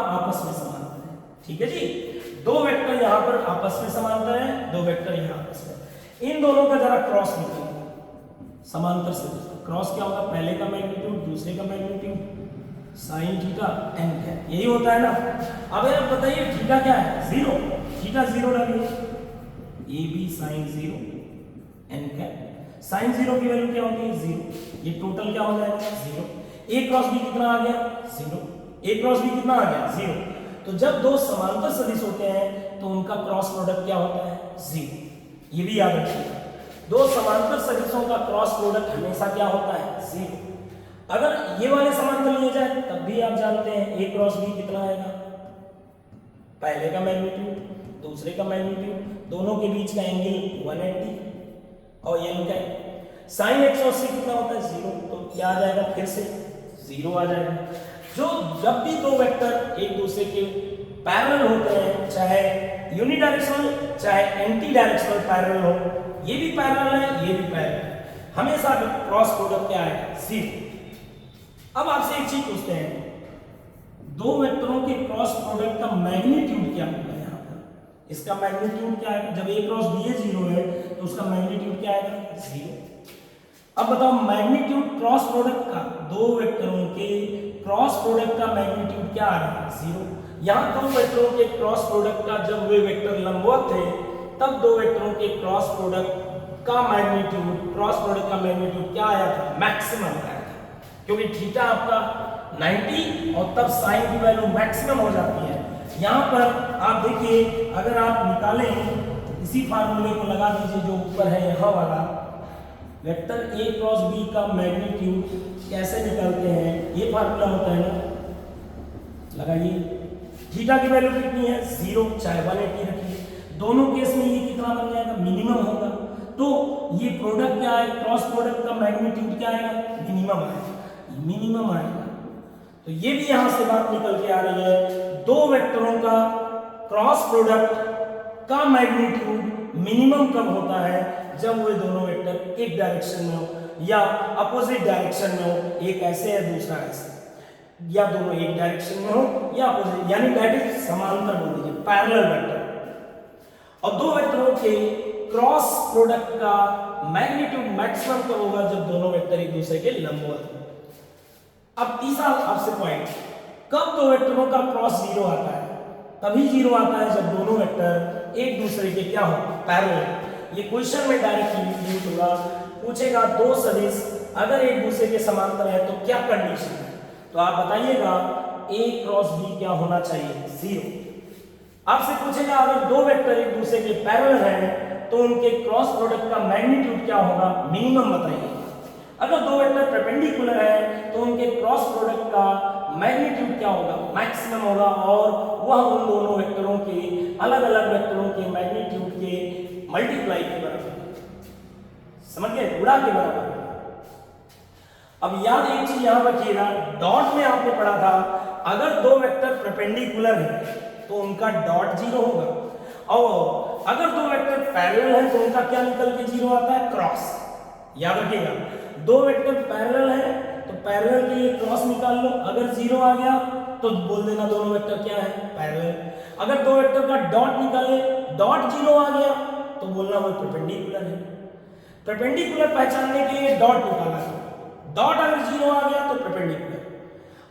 आपस में समांतर है, ठीक है जी। दो वेक्टर यहां पर आपस में समांतर है, दो वेक्टर यहां आपस में, इन दोनों का जरा क्रॉस निकालिए। समांतर से क्रॉस क्या होगा, पहले का मैग्नीट्यूड दूसरे का magnitude, sine theta N cap, यही होता है ना। अब आप बताइए थीटा क्या है, 0, थीटा 0 डालिए, A B sine 0 N cap, sine 0 की वैल्यू क्या होती है, 0, ये टोटल क्या हो जाएगा, 0। ए क्रॉस बी कितना आ गया, 0, ए क्रॉस बी कितना आ गया, 0। तो जब दो समांतर सदिश होते हैं तो उनका क्रॉस प्रोडक्ट क्या होता है, 0। ये भी याद रखिएगा, दो समांतर सदिशों का क्रॉस प्रोडक्ट हमेशा क्या होता है, 0। अगर ये वाले समांतर लिए जाए तब भी आप जानते हैं ए क्रॉस बी कितना आएगा, पहले का मैग्नीट्यूड दूसरे का मैग्नीट्यूड, दोनों के बीच का एंगल 180 और एन का साइन 180 कितना होता है, 0। तो क्या आ जाएगा, फिर से 0 आ जाएगा। जो जब भी दो वेक्टर एक दूसरे के पैरेलल होते हैं, चाहे यूनिडायरेक्शनल चाहे एंटी डायरेक्शनल पैरेलल हो, ये भी पैरेलल है ये भी पैरेलल है, हमेशा क्रॉस प्रोडक्ट क्या है, 0। अब आपसे एक चीज पूछते हैं, दो वेक्टरों के क्रॉस प्रोडक्ट का मैग्नीट्यूड क्या होगा, यहाँ पर इसका मैग्नीट्यूड क्या है, जब ए क्रॉस बी 0 है तो उसका मैग्नीट्यूड क्या आएगा, 0। अब बताओ मैग्नीट्यूड क्रॉस प्रोडक्ट का, दो वेक्टरों के क्रॉस प्रोडक्ट का मैग्नीट्यूड क्या आ रहा है, 0। यहाँ दो वेक्टरों के क्रॉस प्रोडक्ट का, जब वे वेक्टर लंबवत थे तब दो वेक्टरों के क्रॉस प्रोडक्ट का मैग्नीट्यूड क्या आया था, मैक्सिमम आया था, क्योंकि थीटा आपका 90 और तब साइन की वैल्यू मैक्सिमम हो जाती है। यहाँ पर आप देखिए, अगर आप निकालें इसी फार्मूले को लगा दीजिए जो ऊपर है यहाँ वाला, वेक्टर ए क्रॉस बी का मैग्नीट्यूड कैसे निकालते हैं, ये फार्मूला होता है ना, लगाइए। थीटा की वैल्यू कितनी है, 0, चाहे 180 रखिए, दोनों केस में ये कितना बन जाएगा, मिनिमम होगा। तो ये प्रोडक्ट क्या है, क्रॉस प्रोडक्ट का मैग्नीट्यूड क्या आएगा, मिनिमम आएगा। तो ये भी यहां से बात निकल के आ रही है, दो वेक्टरों का क्रॉस प्रोडक्ट का मैग्नीट्यूड मिनिमम कब होता है, जब वे दोनों वेक्टर एक डायरेक्शन में हो या अपोजिट डायरेक्शन में हो, एक ऐसे है दूसरा ऐसे, या दोनों एक डायरेक्शन में हो या अपोजिट, यानी दैट इज समांतर बोल दीजिए, पैरेलल वेक्टर। और दो वेक्टरों के क्रॉस प्रोडक्ट का मैग्नीट्यूड मैक्सिमम कब होगा, जब दोनों वेक्टर एक दूसरे के लंबवत हो। अब तीसरा आपसे पॉइंट, कब दो वेक्टरों का क्रॉस 0 आता है, तभी 0 आता है जब दोनों वेक्टर एक दूसरे के क्या हो, पैरेलल। ये क्वेश्चन में डायरेक्टली यूज होगा, पूछेगा दो सदिश अगर एक दूसरे के समांतर है तो क्या कंडीशन है? तो आप बताइएगा A क्रॉस B क्या होना चाहिए? 0। आपसे पूछेगा अगर दो वेक्टर एक दूसरे के पैरेलल हैं तो उनके क्रॉस प्रोडक्ट का मैग्नीट्यूड क्या होगा? मिनिमम बताइए। अगर दो वेक्टर परपेंडिकुलर हैं तो उनके क्रॉस प्रोडक्ट का मैग्नीट्यूड क्या होगा? मैक्सिमम होगा, और वह उन दोनों वेक्टरों के अलग अलग वेक्टरों के मैग्नीट्यूड के मल्टीप्लाई के बराबर, समझ गए? गुणा के बराबर। अब याद एक चीज यहां रखिएगा, डॉट में आपने पढ़ा था अगर दो वेक्टर परपेंडिकुलर हैं तो उनका डॉट 0 होगा, और अगर दो वेक्टर पैरेलल हैं तो उनका क्या निकल के 0 आता है? क्रॉस। याद रखिएगा, दो वेक्टर पैरेलल हैं तो पैरेलल के लिए क्रॉस निकाल लो, अगर 0 आ गया तो बोल देना दोनों वेक्टर क्या है? पैरेलल। अगर दो वेक्टर का डॉट निकाले, डॉट 0 आ गया तो बोलना वो परपेंडिकुलर है। परपेंडिकुलर पहचानने के लिए डॉट निकाला, डॉट अगर 0 आ गया तो परपेंडिकुलर,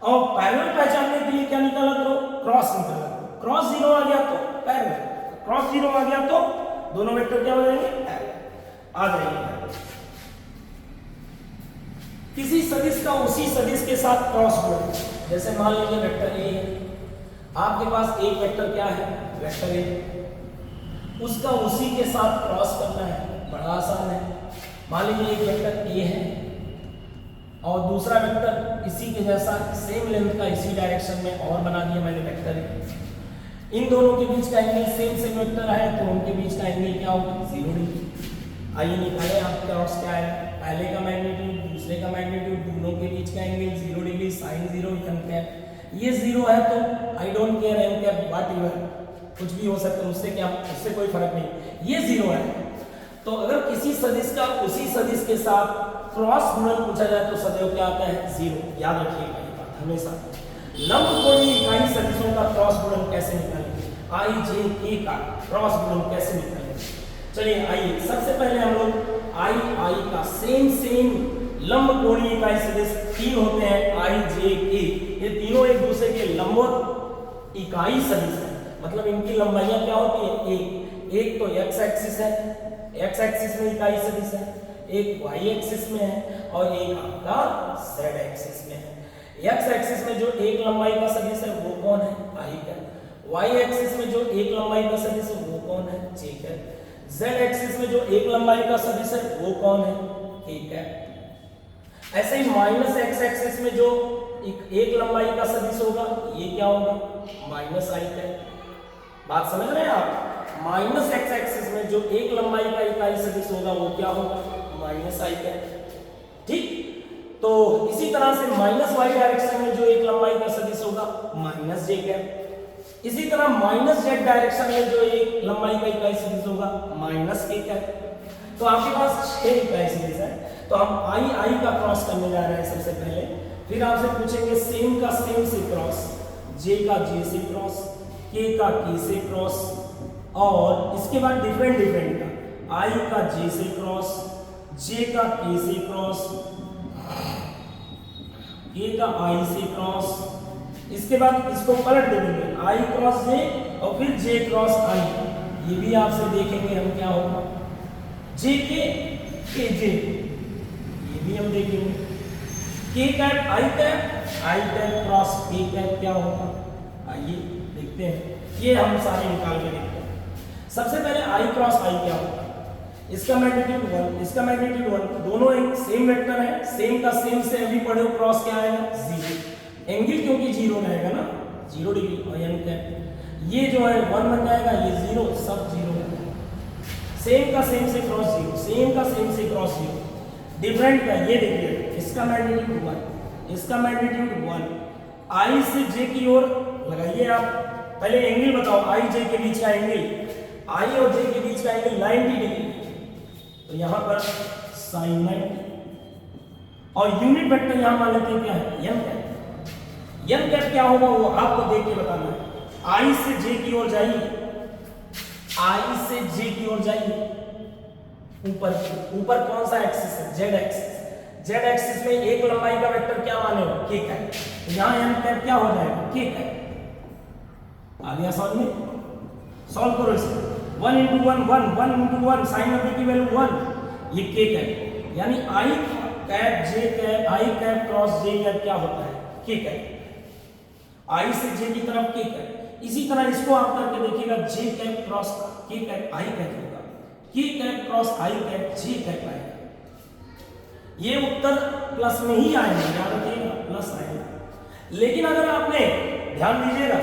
और पैरेलल पहचानने के लिए क्या निकाला करो? क्रॉस निकाला करो। क्रॉस 0 आ गया तो पैरेलल, क्रॉस 0 आ गया तो दोनों वेक्टर क्या हो जाएंगे? पैरेलल आ जाएंगे। किसी सदिश का उसी सदिश के साथ क्रॉस गुणन, जैसे मान लीजिए वेक्टर ए है, आपके पास एक वेक्टर क्या है? वेक्टर ए, उसका उसी के साथ क्रॉस करना है, बड़ा आसान है। मान लीजिए एक वेक्टर ए है और दूसरा वेक्टर इसी के जैसा सेम लेंथ का इसी डायरेक्शन में और बना दिया मैंने वेक्टर ए। इन दोनों के बीच का एंगल सेम वेक्टर है तो उनके बीच का एंगल क्या होगा? 0 डिग्री। आइए निकालें आप क्रॉस क्या है? पहले का मैग्नीट्यूड दूसरे का मैग्नीट्यूड, दोनों के बीच का angle 0 degree, sin 0 n cap. ये 0 है तो I don't care n cap what ever, कुछ भी हो सकता है, उससे क्या, उससे कोई फर्क नहीं, ये 0 है। तो अगर किसी सदिश का उसी सदिश के साथ क्रॉस गुणन पूछा जाए तो सदैव क्या आता है? 0। याद रखिएगा ये बात हमेशा। लंबकोणीय इकाई सदिशों का क्रॉस गुणन कैसे निकालेंगे? i j k का क्रॉस गुणन कैसे निकालेंगे? चलिए आइए, सबसे पहले हम लोग i का सेम लंबकोणीय इकाई सदिश 3 होते हैं, i j k, ये तीनों एक दूसरे के लंबवत इकाई सदिश हैं, मतलब इनकी लंबाइयां क्या होती है? एक तो x एक्सिस है, x एक्सिस में इकाई सदिश है, एक y एक्सिस में है और एक आपका z एक्सिस में है। x एक्सिस में जो एक लंबाई का सदिश है वो कौन है? i cap. y एक्सिस में जो एक लंबाई का सदिश है वो कौन है? j cap. z एक्सिस में जो एक लंबाई का सदिश है वो कौन है? k cap. ऐसे ही माइनस x एक्सिस में जो एक लंबाई का सदिश होगा ये क्या होगा? Minus i cap. बात समझ रहे हैं आप? माइनस x एक्सिस में जो एक लंबाई का इकाई सदिश होगा वो क्या होगा? Minus i cap. ठीक, तो इसी तरह से माइनस y डायरेक्शन में जो एक लंबाई का सदिश होगा माइनस j कैप। इसी तरह माइनस z डायरेक्शन में जो एक लंबाई का इकाई सदिश होगा माइनस k कैप। तो आपके पास 6 इकाई सदिश है, तो हम i का क्रॉस करने जा रहे हैं सबसे पहले। फिर आपसे पूछेंगे सेम का सेम से क्रॉस, j का j से क्रॉस, k का k से क्रॉस, और इसके बाद डिफरेंट का i का j से क्रॉस, j का k से क्रॉस, k का i से क्रॉस। इसके बाद इसको पलट देंगे, i क्रॉस j और फिर j क्रॉस i। ये भी आपसे देखेंगे हम क्या होगा, j k k j, ये भी हम देखेंगे। k cap i cap cross k cap क्या होगा? आइए देखते हैं, ये हम सारे निकाल के देखते हैं। सबसे पहले i क्रॉस i क्या होगा? इसका मैग्नीट्यूड 1, इसका मैग्नीट्यूड 1, दोनों एक सेम वेक्टर है, सेम का सेम से अभी पढ़े हो, क्रॉस क्या आएगा? 0। एंगल क्योंकि 0 रहेगा ना, 0 डिग्री, और n कैप ये जो है 1 बन जाएगा, ये 0, सब 0 है। सेम का सेम से क्रॉस 0, सेम का सेम से क्रॉस 0। डिफरेंट का ये देखिए, इसका मैग्नीट्यूड 1, इसका मैग्नीट्यूड 1, i से j की ओर लगाइए आप। पहले एंगल बताओ, i j के बीच का एंगल, i और j के बीच का एंगल 90 डिग्री, तो यहां पर sin 90, और यूनिट वेक्टर यहां मान लेते हैं क्या है? n cap. n कैप क्या होगा वो आपको देख के बताना है। i से j की ओर जाइए, i से j की ओर जाइए, ऊपर कौन सा एक्सिस है? z axis. z एक्सिस में एक लंबाई का वेक्टर क्या माने हो? k cap. तो यहां n कैप क्या हो जाएगा? k cap. आ गया समझ में? सॉल्व करो इसे। 1 × 1 1, 1 × 1, sin of t की वैल्यू 1, ये k कैप, यानी i cap J cap I cap cross J cap क्या होता है, के कैप, आई से जे की तरफ के कैप। इसी तरह इसको आप करके देखिएगा, जे कैप क्रॉस के कैप आई कैप होगा, के कैप क्रॉस आई कैप जे कैप आएगा। ये उत्तर प्लस में ही आएगा, याद रखिएगा प्लस आएगा। लेकिन अगर आपने ध्यान दीजिएगा,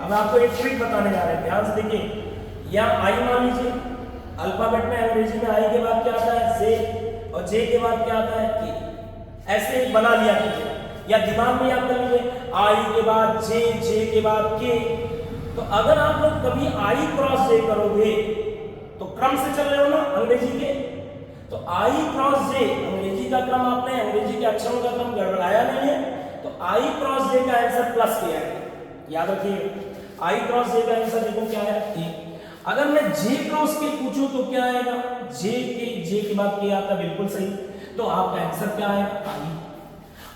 अब आपको एक ट्रिक बताने जा रहे हैं, ध्यान से देखिए। या आई मान लीजिए, अल्फाबेट में अंग्रेजी में आई के बाद क्या आता है जे, और जे के बाद क्या आता है के। ऐसे बना लिया कीजिए या दिमाग में याद कर लीजिए, आई के बाद जे के बाद के। तो अगर आप लोग कभी आई क्रॉस जे करोगे तो क्रम से चल रहे हो ना अंग्रेजी के, तो आई क्रॉस जे अंग्रेजी का क्रम, आपने अंग्रेजी के अक्षरों का क्रम गड़बड़ाया नहीं है, तो आई क्रॉस जे का आंसर प्लस के आएगा, याद रखिएगा। आई क्रॉस जे का आंसर देखो क्या है, ए। अगर मैं जे क्रॉस के पूछूं तो क्या आएगा, जे के बाद के आता, बिल्कुल सही, तो आपका आंसर क्या आएगा, आई।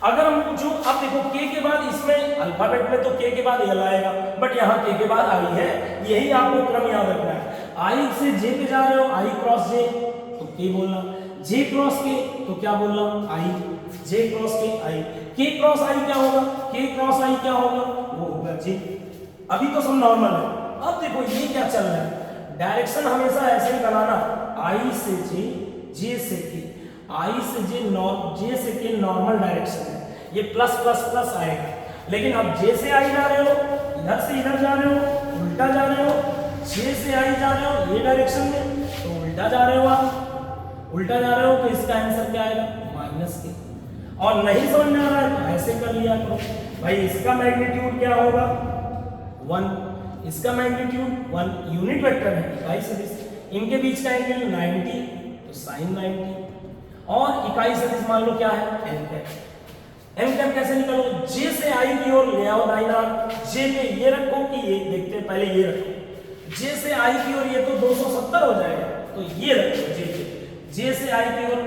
अगर हम पूछूं, अब देखो के के बाद, इसमें अल्फाबेट में तो के के बाद एल आएगा, बट यहाँ के के बाद आई है, यही आपको क्रम याद रखना है। आई से जे पे जा रहे हो, आई क्रॉस जे तो के बोलना, जे क्रॉस के तो क्या बोलना, आई, जे क्रॉस के आई, के क्रॉस आई क्या होगा, के क्रॉस आई क्या होगा, वो होगा जे। अभी तो सब नॉर्मल है। अब देखो ये क्या चल रहा है, डायरेक्शन हमेशा ऐसे ही बनाना, आई से जे से के, आई से जे से के नॉर्मल डायरेक्शन है, ये प्लस प्लस प्लस आएगा। लेकिन अब जे से आई जा रहे हो, इधर से इधर जा रहे हो, उल्टा जा रहे हो, जे से आई जा रहे हो ये डायरेक्शन में, तो उल्टा जा रहे हो, आप उल्टा जा रहे हो, तो इसका आंसर क्या आएगा, माइनस के। और नहीं समझ में आ रहा है तो ऐसे कर लिया करो भाई, इसका मैग्नीट्यूड क्या होगा 1, इसका मैग्नीट्यूड 1, यूनिट वेक्टर है इकाई सदिश, इनके बीच का एंगल 90 तो साइन 90, और इकाई सदिश मान लो क्या है एन कैप। एन कैप कैसे निकालोगे, जे से आई की ओर ले आओ दाहिना, जे पे ये रखो कि ये, देखते हैं पहले ये रखो, जे से आई की ओर ये तो 270 हो जाएगा, तो ये रखो जे से आई की ओर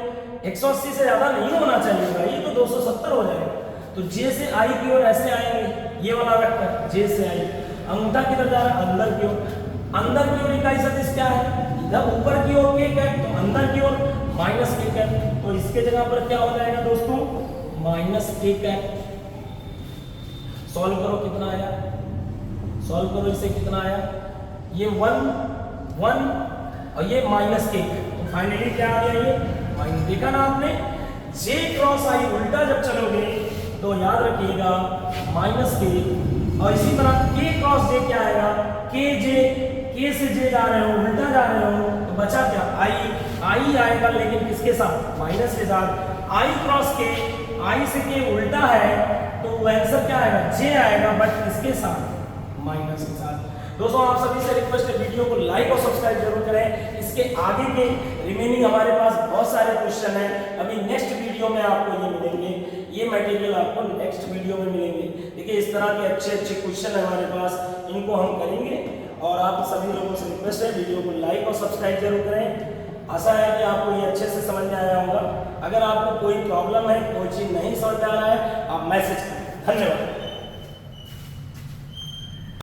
180 से ज्यादा नहीं होना चाहिए भाई, ये तो 270 हो जाएगा। तो जे से आई की ओर ऐसे आएंगे, ये वाला वेक्टर जे से आई, अंगूठा किधर जा रहा है, अंदर की ओर, अंदर की ओर इकाई सदिश क्या है, इधर ऊपर की ओर के कैप, तो अंदर की ओर माइनस के कैप, तो इसके जगह पर क्या हो जाएगा दोस्तों, माइनस के कैप। सॉल्व करो कितना आया, सॉल्व करो इसे कितना आया, ये 1 और ये माइनस के, तो फाइनली क्या आ गया ये माइनस। देखा ना आपने, जे क्रॉस आई उल्टा जब चलोगे तो याद रखिएगा माइनस के, और इसी तरह के क्रॉस जे क्या आएगा, के से जे जा रहे हो, उल्टा जा रहे हो, तो बचा क्या आई आएगा, लेकिन किसके साथ, माइनस के साथ। आई क्रॉस के, आई से के उल्टा है, तो आंसर क्या आएगा, जे आएगा, बट किसके साथ, माइनस के साथ। दोस्तों आप सभी से रिक्वेस्ट है, वीडियो को लाइक और सब्सक्राइब जरूर करें। इसके आगे के रिमेनिंग हमारे पास बहुत सारे क्वेश्चन हैं, अभी नेक्स्ट वीडियो में आपको ये मिलेंगे, ये मटेरियल आपको नेक्स्ट वीडियो में मिलेंगे। देखिए इस तरह के अच्छे अच्छे क्वेश्चन है हमारे पास, इनको हम करेंगे, और आप सभी लोगों से रिक्वेस्ट है वीडियो को लाइक और सब्सक्राइब जरूर करें। आशा है कि आपको ये अच्छे से समझ में आया होगा। अगर आपको कोई प्रॉब्लम है, कोई चीज़ नहीं समझ में आ रहा है, आप मैसेज करें। धन्यवाद।